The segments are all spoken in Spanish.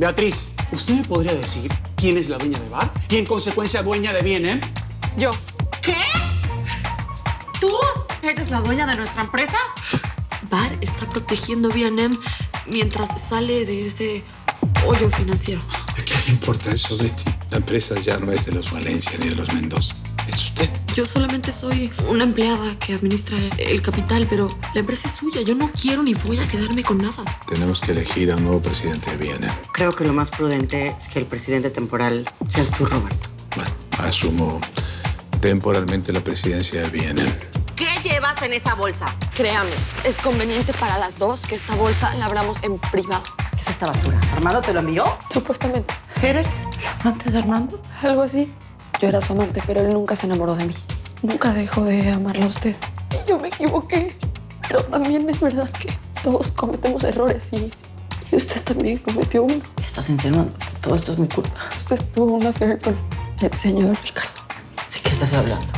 Beatriz, ¿usted me podría decir quién es la dueña de Bar y en consecuencia dueña de B&M? Yo. ¿Qué? ¿Tú eres la dueña de nuestra empresa? Bar está protegiendo B&M mientras sale de ese hoyo financiero. ¿A qué le importa eso, Betty? La empresa ya no es de los Valencia ni de los Mendoza. Es usted. Yo solamente soy una empleada que administra el capital, pero la empresa es suya. Yo no quiero ni voy a quedarme con nada. Tenemos que elegir a un nuevo presidente de B&M. Creo que lo más prudente es que el presidente temporal seas tú, Roberto. Bueno, asumo temporalmente la presidencia de B&M. ¿Qué llevas en esa bolsa? Créame, es conveniente para las dos que esta bolsa la abramos en privado. ¿Qué es esta basura? ¿Armando te lo envió? Supuestamente. ¿Eres la amante de Armando? Algo así. Yo era su amante, pero él nunca se enamoró de mí. Nunca dejó de amarla a usted. Y yo me equivoqué. Pero también es verdad que todos cometemos errores y usted también cometió uno. ¿Qué estás insinuando? Que todo esto es mi culpa. Usted tuvo una affair con el señor Ricardo. ¿De qué estás hablando?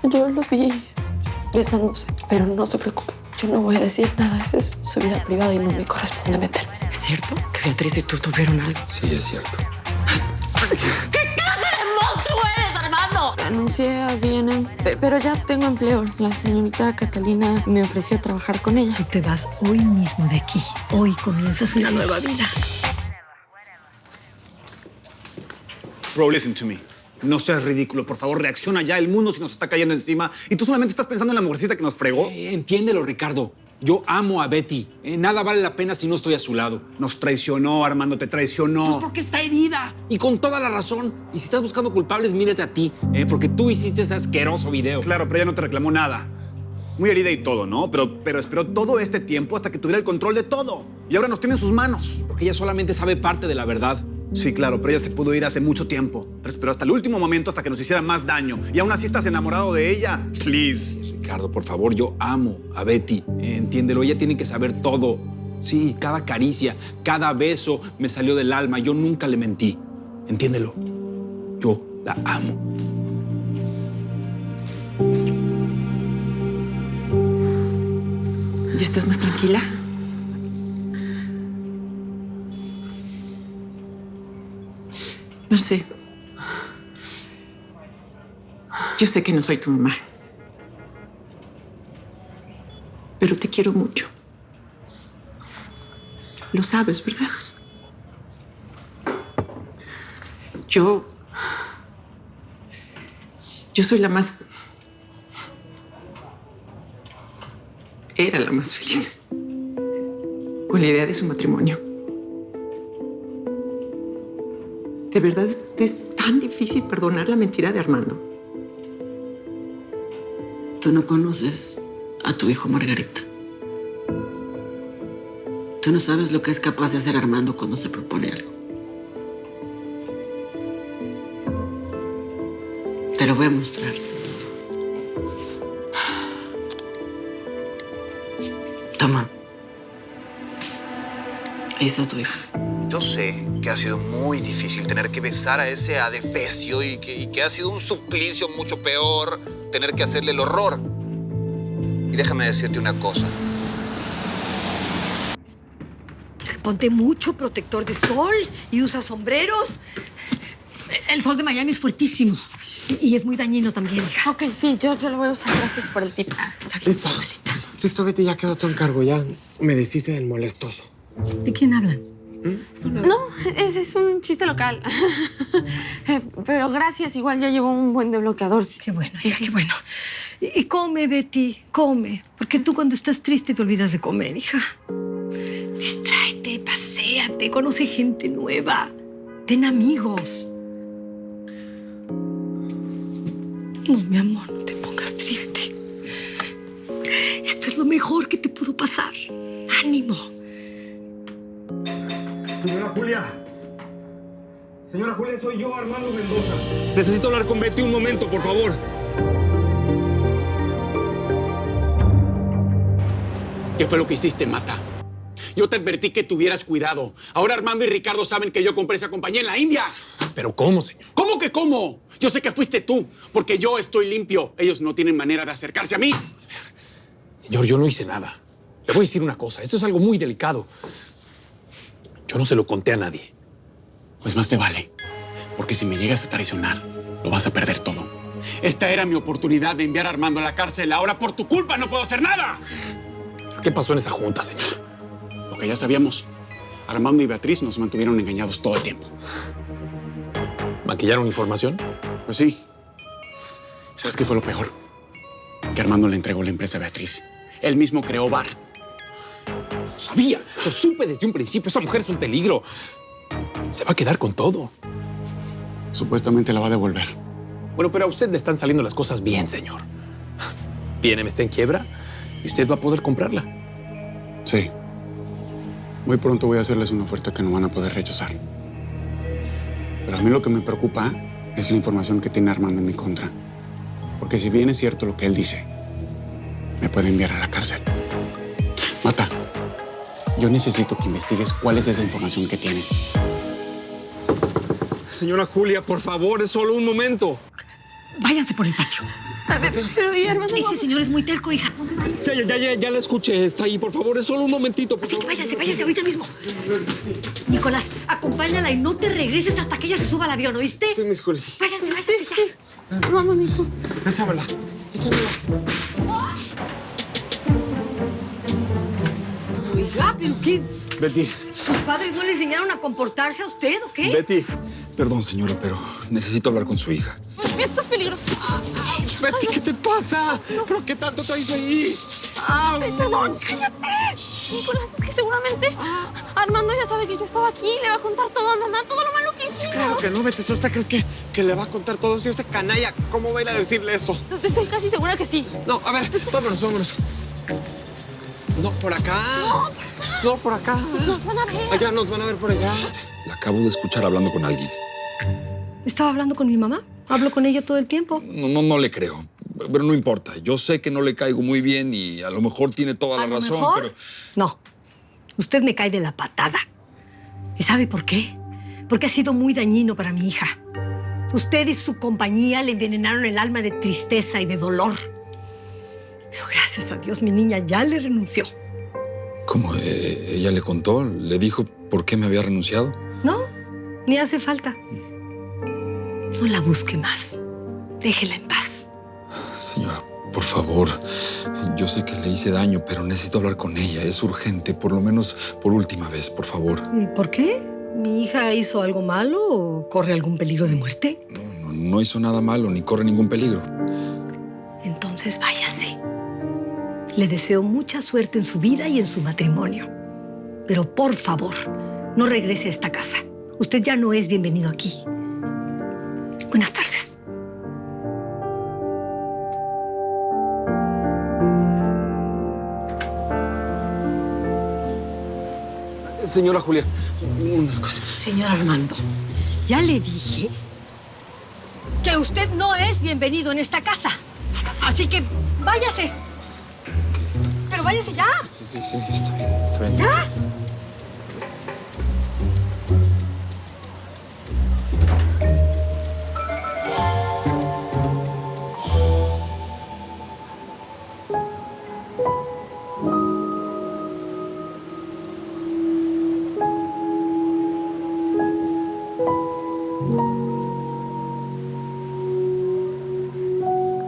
Yo los vi besándose, pero no se preocupe. Yo no voy a decir nada. Esa es su vida privada y no me corresponde meterme. ¿Es cierto que Beatriz y tú tuvieron algo? Sí, es cierto. ¿Qué clase de monstruo eres, Armando? Anuncié a B&M, pero ya tengo empleo. La señorita Catalina me ofreció trabajar con ella. Tú te vas hoy mismo de aquí. Hoy comienzas una nueva vida. Bro, listen to me. No seas ridículo, por favor, reacciona ya. El mundo se nos está cayendo encima y tú solamente estás pensando en la mujercita que nos fregó. Entiéndelo, Ricardo. Yo amo a Betty. Nada vale la pena si no estoy a su lado. Nos traicionó, Armando, te traicionó. Pues porque está herida. Y con toda la razón. Y si estás buscando culpables, mírate a ti. Porque tú hiciste ese asqueroso video. Claro, pero ella no te reclamó nada. Muy herida y todo, ¿no? Pero esperó todo este tiempo hasta que tuviera el control de todo. Y ahora nos tiene en sus manos. Porque ella solamente sabe parte de la verdad. Sí, claro, pero ella se pudo ir hace mucho tiempo. Pero esperó hasta el último momento hasta que nos hiciera más daño. Y aún así estás enamorado de ella. Please. Sí, Ricardo, por favor, yo amo a Betty. Entiéndelo, ella tiene que saber todo. Sí, cada caricia, cada beso me salió del alma. Yo nunca le mentí. Entiéndelo. Yo la amo. ¿Ya estás más tranquila? Marce, yo sé que no soy tu mamá, pero te quiero mucho. Lo sabes, ¿verdad? Yo soy la más... Era la más feliz con la idea de su matrimonio. De verdad es tan difícil perdonar la mentira de Armando. Tú no conoces a tu hijo Margarita. Tú no sabes lo que es capaz de hacer Armando cuando se propone algo. Te lo voy a mostrar. Toma. Ahí está tu hijo. Yo sé que ha sido muy difícil tener que besar a ese adefesio y que ha sido un suplicio mucho peor tener que hacerle el horror. Y déjame decirte una cosa. Ponte mucho protector de sol y usa sombreros. El sol de Miami es fuertísimo y es muy dañino también, hija. Ok, sí, yo lo voy a usar. Gracias por el tip. Está Listo. abuelita. Listo, Betty, ya quedó tu encargo. Ya me deshice del molestoso. ¿De quién hablan? No, es un chiste local. Pero gracias, igual ya llevo un buen de bloqueador. Qué bueno, hija, qué bueno. Y come, Betty, come. Porque tú cuando estás triste te olvidas de comer, hija. Distráete, paséate, conoce gente nueva. Ten amigos. No, mi amor, no te pongas triste. Esto es lo mejor que te pudo pasar. Ánimo. Señora Julia, soy yo, Armando Mendoza. Necesito hablar con Betty un momento, por favor. ¿Qué fue lo que hiciste, Mata? Yo te advertí que tuvieras cuidado. Ahora Armando y Ricardo saben que yo compré esa compañía en la India. ¿Pero cómo, señor? ¿Cómo que cómo? Yo sé que fuiste tú, porque yo estoy limpio. Ellos no tienen manera de acercarse a mí. Señor, yo no hice nada. Le voy a decir una cosa. Esto es algo muy delicado. Yo no se lo conté a nadie. Pues más te vale. Porque si me llegas a traicionar, lo vas a perder todo. Esta era mi oportunidad de enviar a Armando a la cárcel. Ahora por tu culpa no puedo hacer nada. ¿Qué pasó en esa junta, señor? Lo que ya sabíamos. Armando y Beatriz nos mantuvieron engañados todo el tiempo. ¿Maquillaron información? Pues sí. ¿Sabes qué fue lo peor? Que Armando le entregó la empresa a Beatriz. Él mismo creó Bar. Lo sabía. Lo supe desde un principio. Esa mujer es un peligro. Se va a quedar con todo. Supuestamente la va a devolver. Bueno, pero a usted le están saliendo las cosas bien, señor. Viene, está en quiebra y usted va a poder comprarla. Sí. Muy pronto voy a hacerles una oferta que no van a poder rechazar. Pero a mí lo que me preocupa es la información que tiene Armando en mi contra. Porque si bien es cierto lo que él dice, me puede enviar a la cárcel. Mata, yo necesito que investigues cuál es esa información que tiene. Señora Julia, por favor, es solo un momento. Váyanse por el patio. Pero ¿y Armando? Ese señor es muy terco, hija. Ya la escuché, está ahí. Por favor, es solo un momentito. Por Así que favor. váyase ahorita mismo. Nicolás, acompáñala y no te regreses hasta que ella se suba al avión, ¿oíste? Sí, Miss Julie. Váyanse ya. Vamos, Nico. Échamela. Oiga, ¿pero qué? Betty, ¿Sus padres no le enseñaron a comportarse a usted o qué? Betty. Perdón, señora, pero necesito hablar con su hija. Esto es peligroso. Betty, ¿qué te pasa? ¿Pero qué tanto te hizo ahí? ¡Au! Perdón, cállate. Nicolás, es que seguramente Armando ya sabe que yo estaba aquí. Le va a contar todo a mamá, todo lo malo que hicimos. Claro que no, Betty. ¿Tú hasta crees que le va a contar todo? Si ese canalla, ¿cómo va a ir a decirle eso? Estoy casi segura que sí. No, a ver, vámonos. No, por acá. No, por acá. Nos van a ver. Allá nos van a ver por allá. La acabo de escuchar hablando con alguien. Estaba hablando con mi mamá. Hablo con ella todo el tiempo. No le creo. Pero no importa. Yo sé que no le caigo muy bien y a lo mejor tiene toda la razón, mejor, pero... No. Usted me cae de la patada. ¿Y sabe por qué? Porque ha sido muy dañino para mi hija. Usted y su compañía le envenenaron el alma de tristeza y de dolor. Pero gracias a Dios, mi niña ya le renunció. ¿Cómo? ¿Ella le contó? ¿Le dijo por qué me había renunciado? No, ni hace falta. No la busque más. Déjela en paz. Señora, por favor. Yo sé que le hice daño, pero necesito hablar con ella. Es urgente, por lo menos por última vez, por favor. ¿Y por qué? ¿Mi hija hizo algo malo o corre algún peligro de muerte? No hizo nada malo ni corre ningún peligro. Entonces váyase. Le deseo mucha suerte en su vida y en su matrimonio. Pero por favor, no regrese a esta casa. Usted ya no es bienvenido aquí. Buenas tardes. Señora Julia, una cosa. Señor Armando, ya le dije que usted no es bienvenido en esta casa. Así que váyase. Pero váyase ya. Sí, está bien. ¿Ya?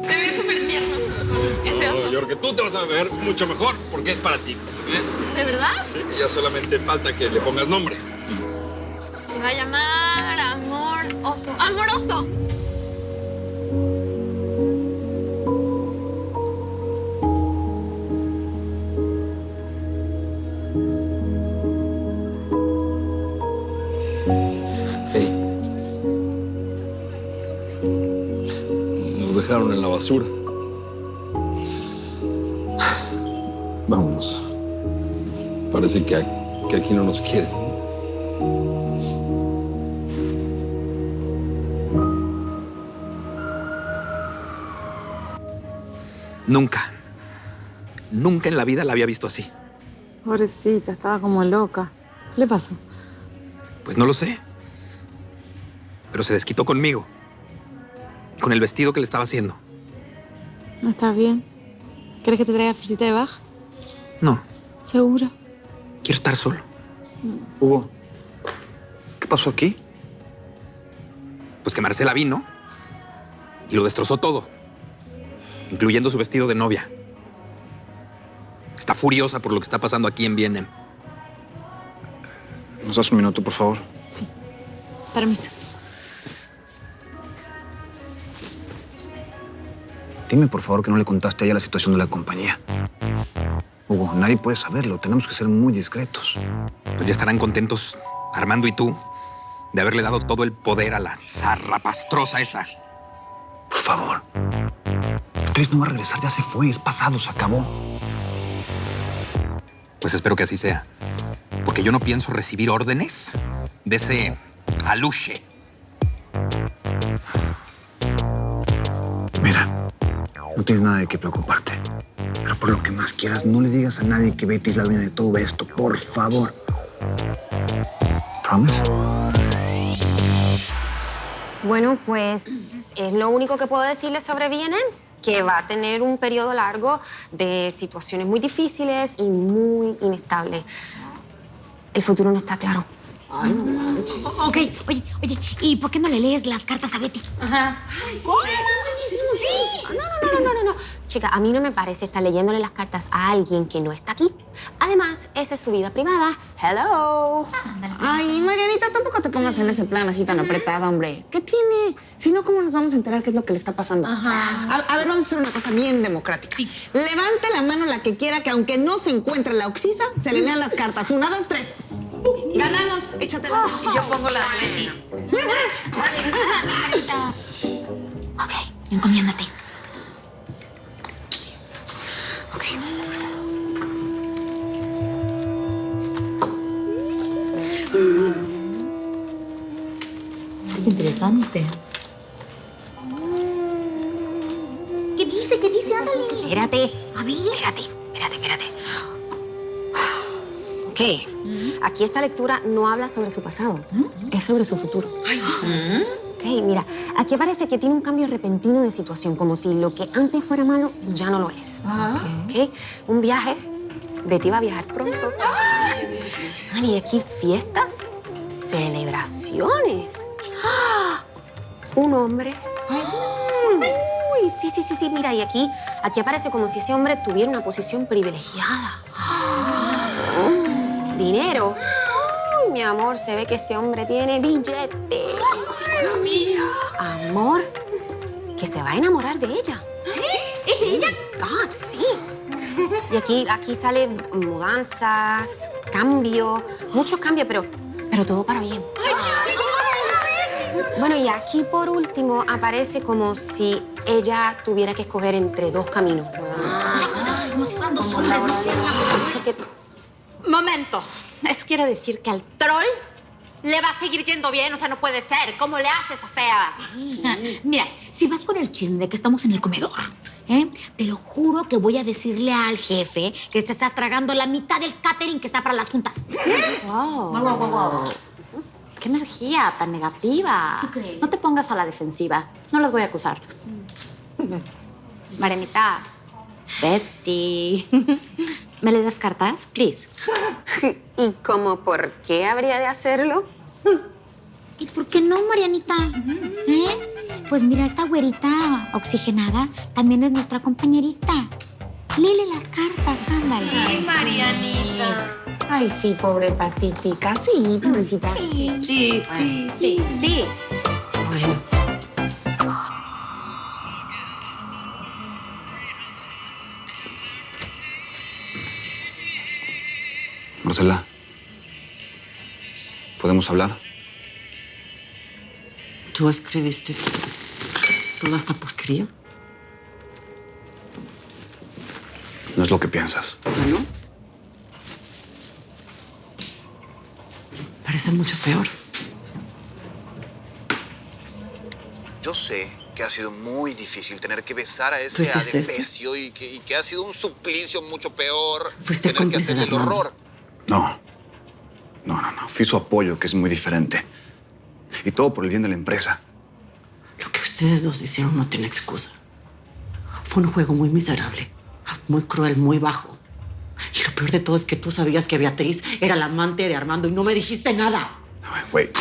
Te ves súper tierno. Ese oso. Yo creo que tú te vas a ver mucho mejor porque es para ti. ¿De verdad? Sí, ya solamente falta que le pongas nombre. Se va a llamar Amor Oso. ¡Amoroso! Hey. Nos dejaron en la basura. Vámonos. Parece que aquí no nos quieren. Nunca en la vida la había visto así. Pobrecita, estaba como loca. ¿Qué le pasó? Pues no lo sé. Pero se desquitó conmigo. Con el vestido que le estaba haciendo. ¿No estás bien? ¿Quieres que te traiga fresita de baja? No, ¿Segura? quiero estar solo. Hugo, ¿qué pasó aquí? Pues que Marcela vino y lo destrozó todo, incluyendo su vestido de novia. Está furiosa por lo que está pasando aquí en B&M. ¿Nos das un minuto, por favor? Sí. Permiso. Dime, por favor, que no le contaste a ella la situación de la compañía. Hugo, nadie puede saberlo. Tenemos que ser muy discretos. Pues ya estarán contentos, Armando y tú, de haberle dado todo el poder a la zarrapastrosa esa. Por favor. Beatriz no va a regresar, ya se fue, es pasado, se acabó. Pues espero que así sea. Porque yo no pienso recibir órdenes de ese aluche. Mira, no tienes nada de qué preocuparte. Pero por lo que más quieras, no le digas a nadie que Betty es la dueña de todo esto, por favor. ¿Promise? Bueno, pues es lo único que puedo decirles sobre B&M, que va a tener un periodo largo de situaciones muy difíciles y muy inestables. El futuro no está claro. Ay, no manches. Ok, oye, ¿y por qué no le lees las cartas a Betty? Ajá. ¿Cómo? Sí. No. Chica, a mí no me parece estar leyéndole las cartas a alguien que no está aquí. Además, esa es su vida privada. Hello. Ay, Marianita, tampoco te pongas en ese plan así tan apretada, hombre. ¿Qué tiene? Si no, ¿cómo nos vamos a enterar qué es lo que le está pasando? Ajá. A ver, vamos a hacer una cosa bien democrática. Sí. Levante la mano la que quiera que aunque no se encuentre la Oxisa, se le lean las cartas. 1, 2, 3. Ganamos. Échatela. Y yo pongo la de Betty. Ok, encomiéndate. Interesante. ¿Qué dice? Ándale. Espérate. A ver. Espérate. Ok. Aquí esta lectura no habla sobre su pasado. Es sobre su futuro. Ok, mira. Aquí parece que tiene un cambio repentino de situación, como si lo que antes fuera malo ya no lo es. Ok. Un viaje. Betty va a viajar pronto. Y aquí fiestas, celebraciones. Un hombre. Uy, sí. Mira, y aquí aparece como si ese hombre tuviera una posición privilegiada. Dinero. Uy, mi amor, se ve que ese hombre tiene billete. Amor, que se va a enamorar de ella. ¿Sí? ¿Es ella? God, sí. Y aquí salen mudanzas, cambio, muchos cambios, pero todo para bien. Bueno, y aquí por último aparece como si ella tuviera que escoger entre dos caminos nuevamente. Como si fueran dos sombras. Momento. Eso quiere decir que al troll le va a seguir yendo bien. O sea, no puede ser. ¿Cómo le hace esa fea? Mira, si vas con el chisme de que estamos en el comedor, te lo juro que voy a decirle al jefe que te estás tragando la mitad del catering que está para las juntas. Wow. Qué energía tan negativa. ¿Tú crees? No te pongas a la defensiva. No los voy a acusar. Marianita, bestie. ¿Me le das cartas, please? ¿Y cómo por qué habría de hacerlo? ¿Y por qué no, Marianita? Pues mira, esta güerita oxigenada también es nuestra compañerita. Léele las cartas, ándale. Ay, Marianita. Ay, sí, pobre patitica. Sí, pobrecita. Sí. Bueno. Marcela, ¿podemos hablar? ¿Tú escribiste toda esta porquería? No es lo que piensas. ¿No? Parece mucho peor. Yo sé que ha sido muy difícil tener que besar a ese ¿Tú hiciste adefesio y que ha sido un suplicio mucho peor. Fuiste tener que cómplice hacerle de el Armando. horror. No. Fui su apoyo, que es muy diferente. Y todo por el bien de la empresa. Lo que ustedes dos hicieron no tiene excusa. Fue un juego muy miserable, muy cruel, muy bajo. Y lo peor de todo es que tú sabías que Beatriz era la amante de Armando y no me dijiste nada. Wait.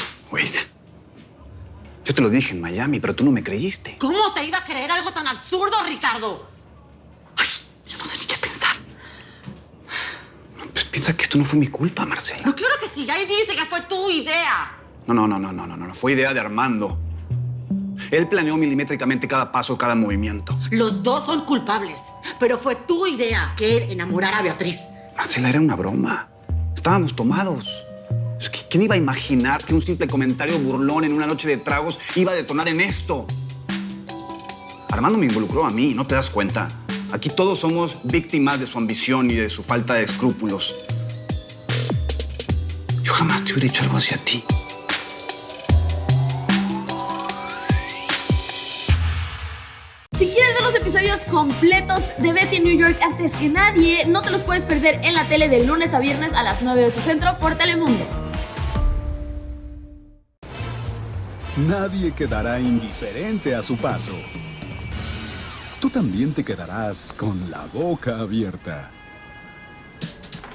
Yo te lo dije en Miami, pero tú no me creíste. ¿Cómo te iba a creer algo tan absurdo, Ricardo? Ay, yo no sé ni qué pensar. Pues piensa que esto no fue mi culpa, Marcela. No, claro que sí. Ahí dice que fue tu idea. No. Fue idea de Armando. Él planeó milimétricamente cada paso, cada movimiento. Los dos son culpables, pero fue tu idea que él enamorara a Beatriz. Marcela, era una broma. Estábamos tomados. ¿Quién iba a imaginar que un simple comentario burlón en una noche de tragos iba a detonar en esto? Armando me involucró a mí, ¿no te das cuenta? Aquí todos somos víctimas de su ambición y de su falta de escrúpulos. Yo jamás te hubiera hecho algo así a ti. Si quieres ver los episodios completos de Betty en New York antes que nadie, no te los puedes perder en la tele de lunes a viernes a las 9 de tu centro por Telemundo. Nadie quedará indiferente a su paso. Tú también te quedarás con la boca abierta.